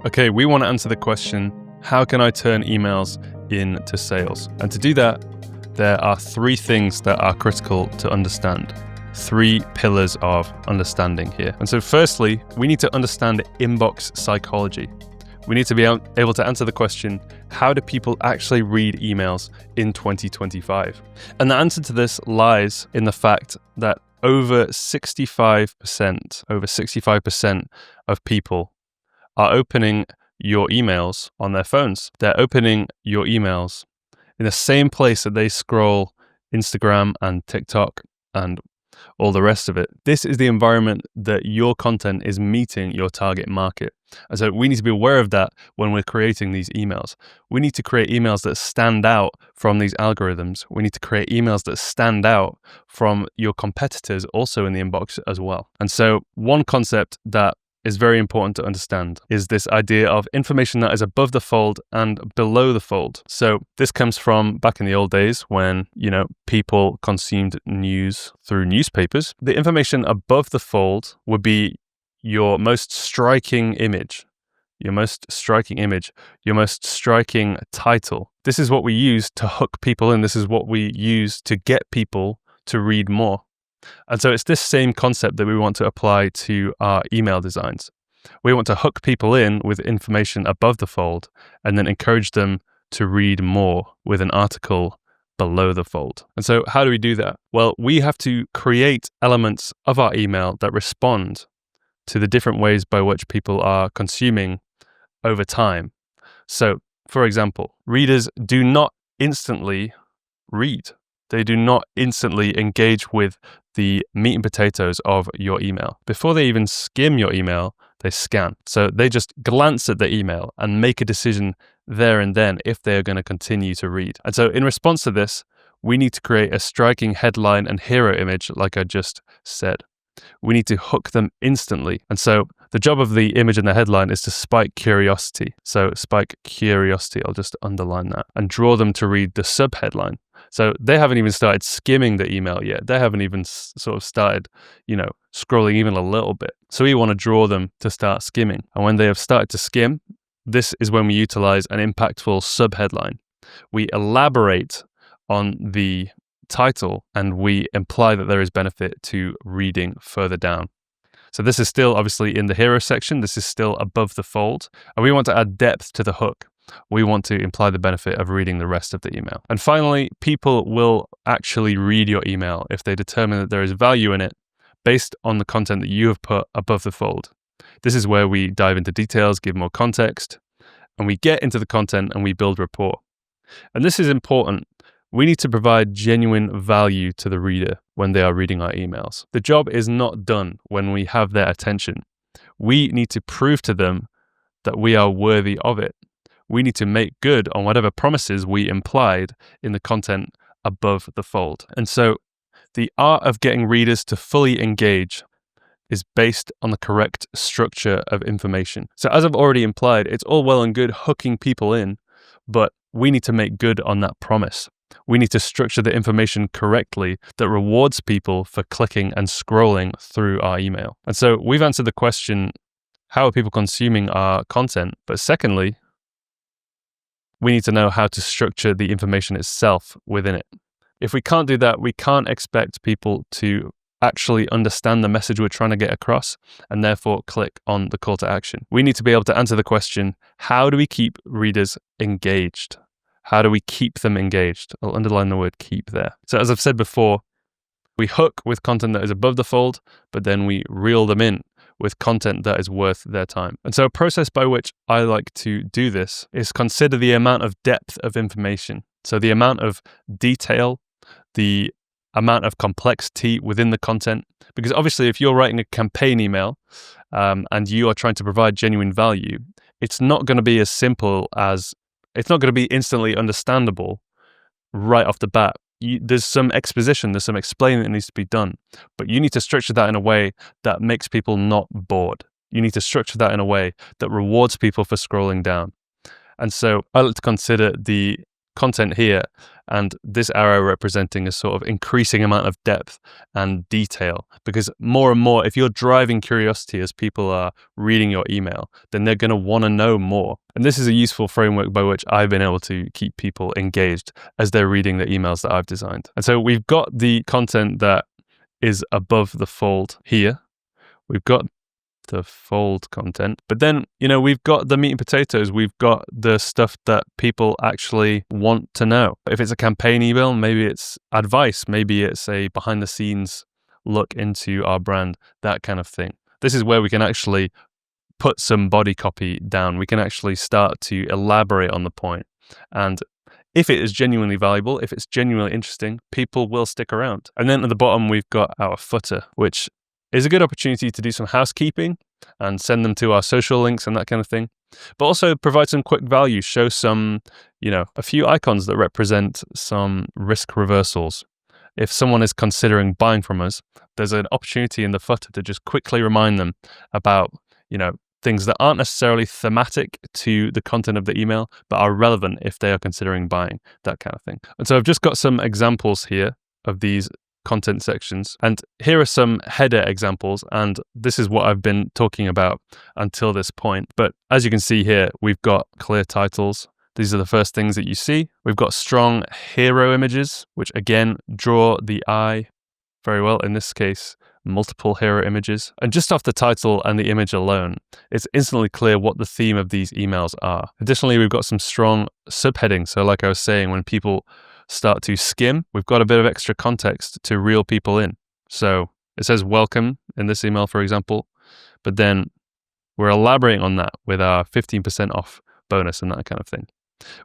Okay, we want to answer the question, how can I turn emails into sales? And to do that, there are three things that are critical to understand. Three pillars of understanding here. And so firstly, we need to understand inbox psychology. We need to be able to answer the question, how do people actually read emails in 2025? And the answer to this lies in the fact that over 65% of people are opening your emails on their phones. They're opening your emails in the same place that they scroll Instagram and TikTok and all the rest of it. This is the environment that your content is meeting your target market. And so we need to be aware of that when we're creating these emails. We need to create emails that stand out from these algorithms. We need to create emails that stand out from your competitors also in the inbox as well. And so one concept that is very important to understand is this idea of information that is above the fold and below the fold. So this comes from back in the old days when, people consumed news through newspapers. The information above the fold would be your most striking image, your most striking title. This is what we use to hook people in. This is what we use to get people to read more. And so it's this same concept that we want to apply to our email designs. We want to hook people in with information above the fold and then encourage them to read more with an article below the fold. And so how do we do that? Well, we have to create elements of our email that respond to the different ways by which people are consuming over time. So, for example, readers do not instantly read. They do not instantly engage with the meat and potatoes of your email. Before they even skim your email, they scan. So they just glance at the email and make a decision there and then if they are going to continue to read. And so in response to this, we need to create a striking headline and hero image, like I just said. We need to hook them instantly. And so the job of the image and the headline is to spike curiosity. So spike curiosity, I'll just underline that, and draw them to read the subheadline. So they haven't even started skimming the email yet. They haven't even sort of started, scrolling even a little bit. So we want to draw them to start skimming. And when they have started to skim, this is when we utilize an impactful subheadline. We elaborate on the title and we imply that there is benefit to reading further down. So this is still obviously in the hero section. This is still above the fold. And we want to add depth to the hook. We want to imply the benefit of reading the rest of the email. And finally, people will actually read your email if they determine that there is value in it based on the content that you have put above the fold. This is where we dive into details, give more context, and we get into the content and we build rapport. And this is important. We need to provide genuine value to the reader when they are reading our emails. The job is not done when we have their attention. We need to prove to them that we are worthy of it. We need to make good on whatever promises we implied in the content above the fold. And so the art of getting readers to fully engage is based on the correct structure of information. So as I've already implied, it's all well and good hooking people in, but we need to make good on that promise. We need to structure the information correctly that rewards people for clicking and scrolling through our email. And so we've answered the question, how are people consuming our content? But secondly, we need to know how to structure the information itself within it. If we can't do that, we can't expect people to actually understand the message we're trying to get across and therefore click on the call to action. We need to be able to answer the question, how do we keep readers engaged? How do we keep them engaged? I'll underline the word keep there. So as I've said before, we hook with content that is above the fold, but then we reel them in with content that is worth their time. And so a process by which I like to do this is consider the amount of depth of information. So the amount of detail, the amount of complexity within the content. Because obviously if you're writing a campaign email and you are trying to provide genuine value, it's not going to be as simple as, it's not going to be instantly understandable right off the bat. There's some exposition, there's some explaining that needs to be done, but you need to structure that in a way that makes people not bored. You need to structure that in a way that rewards people for scrolling down. And so I like to consider the content here, and this arrow representing a sort of increasing amount of depth and detail. Because more and more, if you're driving curiosity as people are reading your email, then they're going to want to know more. And this is a useful framework by which I've been able to keep people engaged as they're reading the emails that I've designed. And so we've got the content that is above the fold here. We've got the fold content, but then, we've got the meat and potatoes. We've got the stuff that people actually want to know. If it's a campaign email, maybe it's advice, maybe it's a behind the scenes look into our brand, that kind of thing. This is where we can actually put some body copy down. We can actually start to elaborate on the point. And if it is genuinely valuable, if it's genuinely interesting, people will stick around. And then at the bottom, we've got our footer, which is a good opportunity to do some housekeeping and send them to our social links and that kind of thing. But also provide some quick value, show some, a few icons that represent some risk reversals. If someone is considering buying from us, there's an opportunity in the footer to just quickly remind them about, things that aren't necessarily thematic to the content of the email, but are relevant if they are considering buying, that kind of thing. And so I've just got some examples here of these content sections. And here are some header examples. And this is what I've been talking about until this point. But as you can see here, we've got clear titles. These are the first things that you see. We've got strong hero images, which again, draw the eye very well. In this case, multiple hero images. And just off the title and the image alone, it's instantly clear what the theme of these emails are. Additionally, we've got some strong subheadings. So like I was saying, when people start to skim, we've got a bit of extra context to reel people in. So it says welcome in this email, for example, but then we're elaborating on that with our 15% off bonus and that kind of thing,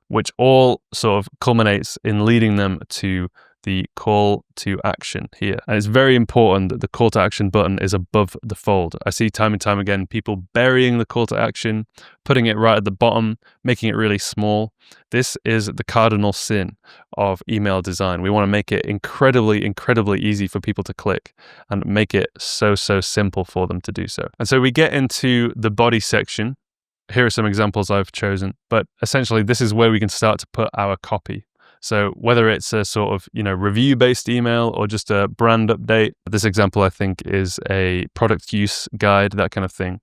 which all sort of culminates in leading them to the call to action here. And it's very important that the call to action button is above the fold. I see time and time again people burying the call to action, putting it right at the bottom, making it really small. This is the cardinal sin of email design. We want to make it incredibly, incredibly easy for people to click and make it so simple for them to do so. And so we get into the body section. Here are some examples I've chosen, but essentially this is where we can start to put our copy. So whether it's a sort of, review-based email or just a brand update, this example, I think, is a product use guide, that kind of thing.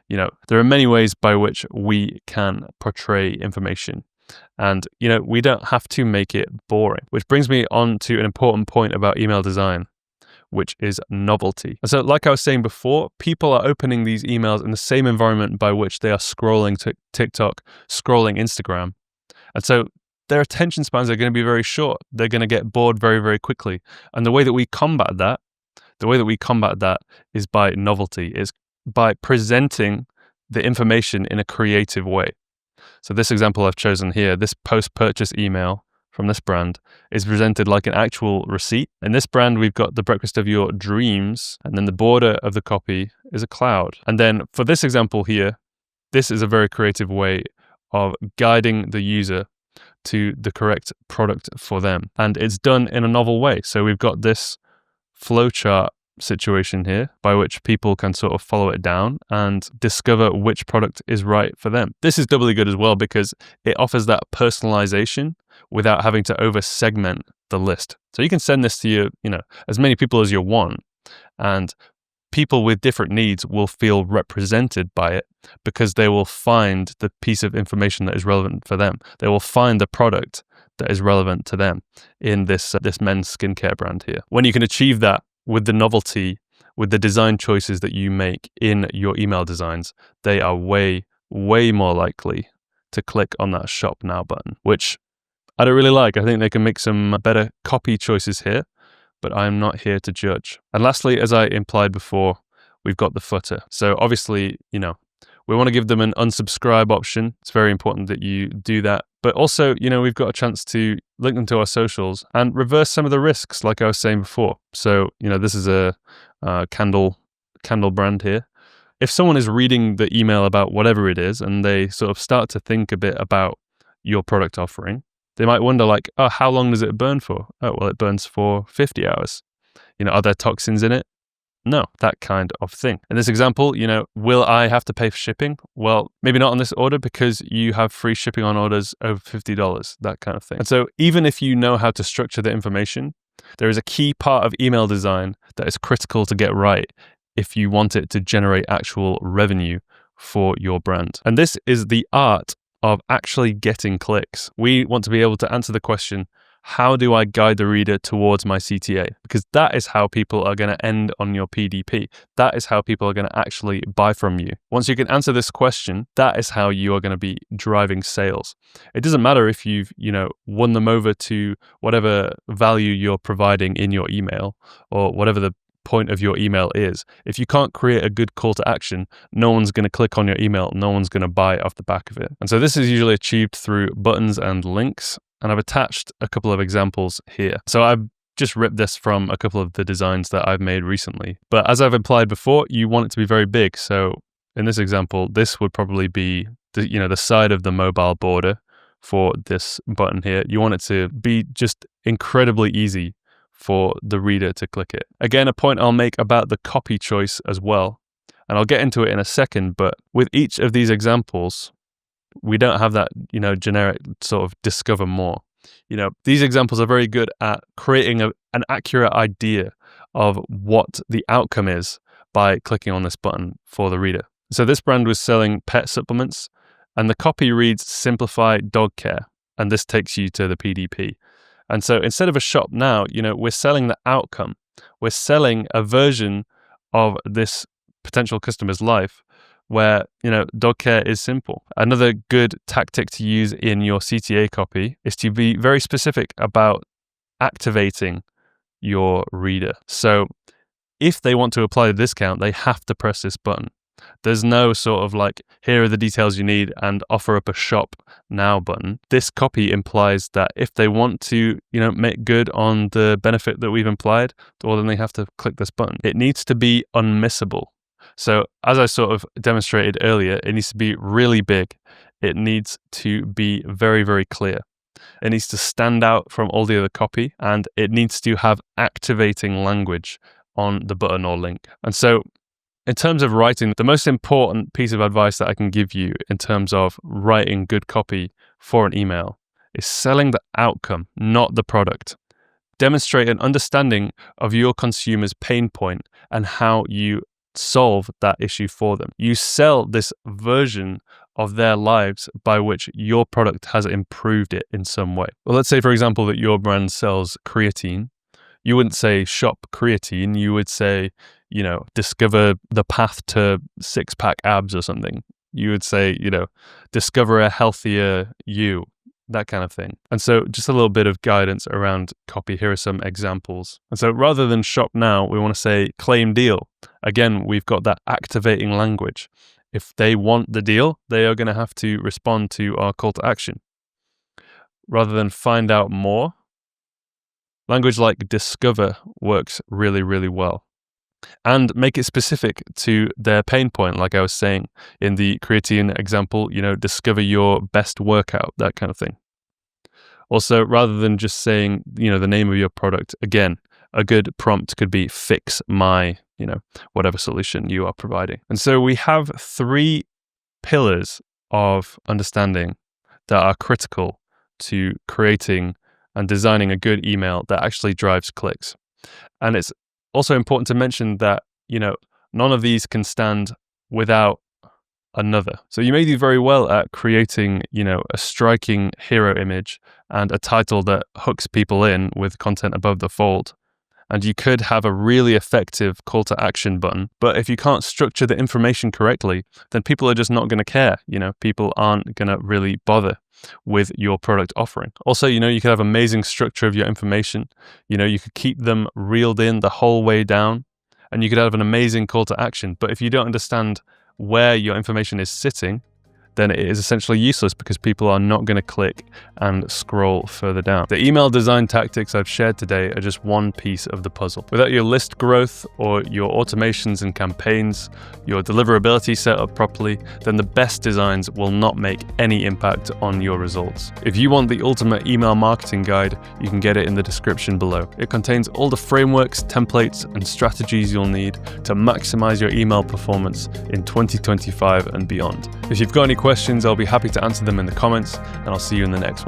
There are many ways by which we can portray information. And, we don't have to make it boring, which brings me on to an important point about email design, which is novelty. And so like I was saying before, people are opening these emails in the same environment by which they are scrolling to TikTok, scrolling Instagram. And so their attention spans are going to be very short. They're going to get bored very, very quickly. And the way that we combat that is by novelty, is by presenting the information in a creative way. So this example I've chosen here, this post-purchase email from this brand is presented like an actual receipt. In this brand, we've got the breakfast of your dreams, and then the border of the copy is a cloud. And then for this example here, this is a very creative way of guiding the user to the correct product for them. And it's done in a novel way. So we've got this flowchart situation here by which people can sort of follow it down and discover which product is right for them. This is doubly good as well because it offers that personalization without having to over segment the list. So you can send this to your, as many people as you want, and people with different needs will feel represented by it because they will find the piece of information that is relevant for them. They will find the product that is relevant to them in this men's skincare brand here. When you can achieve that with the novelty, with the design choices that you make in your email designs, they are way, way more likely to click on that shop now button, which I don't really like. I think they can make some better copy choices here, but I'm not here to judge. And lastly, as I implied before, we've got the footer. So obviously, we want to give them an unsubscribe option. It's very important that you do that. But also, we've got a chance to link them to our socials and reverse some of the risks, like I was saying before. So, this is a candle brand here. If someone is reading the email about whatever it is and they sort of start to think a bit about your product offering, they might wonder like, oh, how long does it burn for? Oh, well, it burns for 50 hours. Are there toxins in it? no, that kind of thing. In this example, will I have to pay for shipping? Well, maybe not on this order because you have free shipping on orders over $50, that kind of thing. And so even if you know how to structure the information, there is a key part of email design that is critical to get right if you want it to generate actual revenue for your brand. And this is the art of actually getting clicks. We want to be able to answer the question, how do I guide the reader towards my CTA? Because that is how people are going to end on your PDP. That is how people are going to actually buy from you. Once you can answer this question, that is how you are going to be driving sales. It doesn't matter if you've, won them over to whatever value you're providing in your email or whatever the point of your email is. If you can't create a good call to action, no one's going to click on your email. No one's going to buy off the back of it. And so this is usually achieved through buttons and links. And I've attached a couple of examples here. So I've just ripped this from a couple of the designs that I've made recently. But as I've implied before, you want it to be very big. So in this example, this would probably be the side of the mobile border for this button here. You want it to be just incredibly easy for the reader to click it. Again, a point I'll make about the copy choice as well. And I'll get into it in a second, but with each of these examples, we don't have that, generic sort of discover more. These examples are very good at creating an accurate idea of what the outcome is by clicking on this button for the reader. So this brand was selling pet supplements and the copy reads simplify dog care. And this takes you to the PDP. And so instead of a shop now, we're selling the outcome. We're selling a version of this potential customer's life where, dog care is simple. Another good tactic to use in your CTA copy is to be very specific about activating your reader. So if they want to apply the discount, they have to press this button. There's no sort of like, here are the details you need and offer up a shop now button. This copy implies that if they want to, make good on the benefit that we've implied, well, then they have to click this button. It needs to be unmissable. So as I sort of demonstrated earlier, it needs to be really big. It needs to be very, very clear. It needs to stand out from all the other copy, and it needs to have activating language on the button or link. And so in terms of writing, the most important piece of advice that I can give you in terms of writing good copy for an email is selling the outcome, not the product. Demonstrate an understanding of your consumer's pain point and how you solve that issue for them. You sell this version of their lives by which your product has improved it in some way. Well, let's say, for example, that your brand sells creatine. You wouldn't say shop creatine. You would say, discover the path to six-pack abs or something. You would say, discover a healthier you, that kind of thing. And so just a little bit of guidance around copy. Here are some examples. And so rather than shop now, we want to say claim deal. Again, we've got that activating language. If they want the deal, they are going to have to respond to our call to action. Rather than find out more, language like discover works really, really well. And make it specific to their pain point, like I was saying in the creatine example, discover your best workout, that kind of thing. Also, rather than just saying, the name of your product, again, a good prompt could be fix my, whatever solution you are providing. And so we have 3 pillars of understanding that are critical to creating and designing a good email that actually drives clicks. And it's also important to mention that, none of these can stand without another. So you may do very well at creating, a striking hero image and a title that hooks people in with content above the fold. And you could have a really effective call to action button. But if you can't structure the information correctly, then people are just not going to care. People aren't going to really bother with your product offering. Also, you could have amazing structure of your information. You could keep them reeled in the whole way down, and you could have an amazing call to action. But if you don't understand where your information is sitting, then it is essentially useless because people are not going to click and scroll further down. The email design tactics I've shared today are just one piece of the puzzle. Without your list growth or your automations and campaigns, your deliverability set up properly, then the best designs will not make any impact on your results. If you want the ultimate email marketing guide, you can get it in the description below. It contains all the frameworks, templates, and strategies you'll need to maximize your email performance in 2025 and beyond. If you've got any questions, I'll be happy to answer them in the comments, and I'll see you in the next one.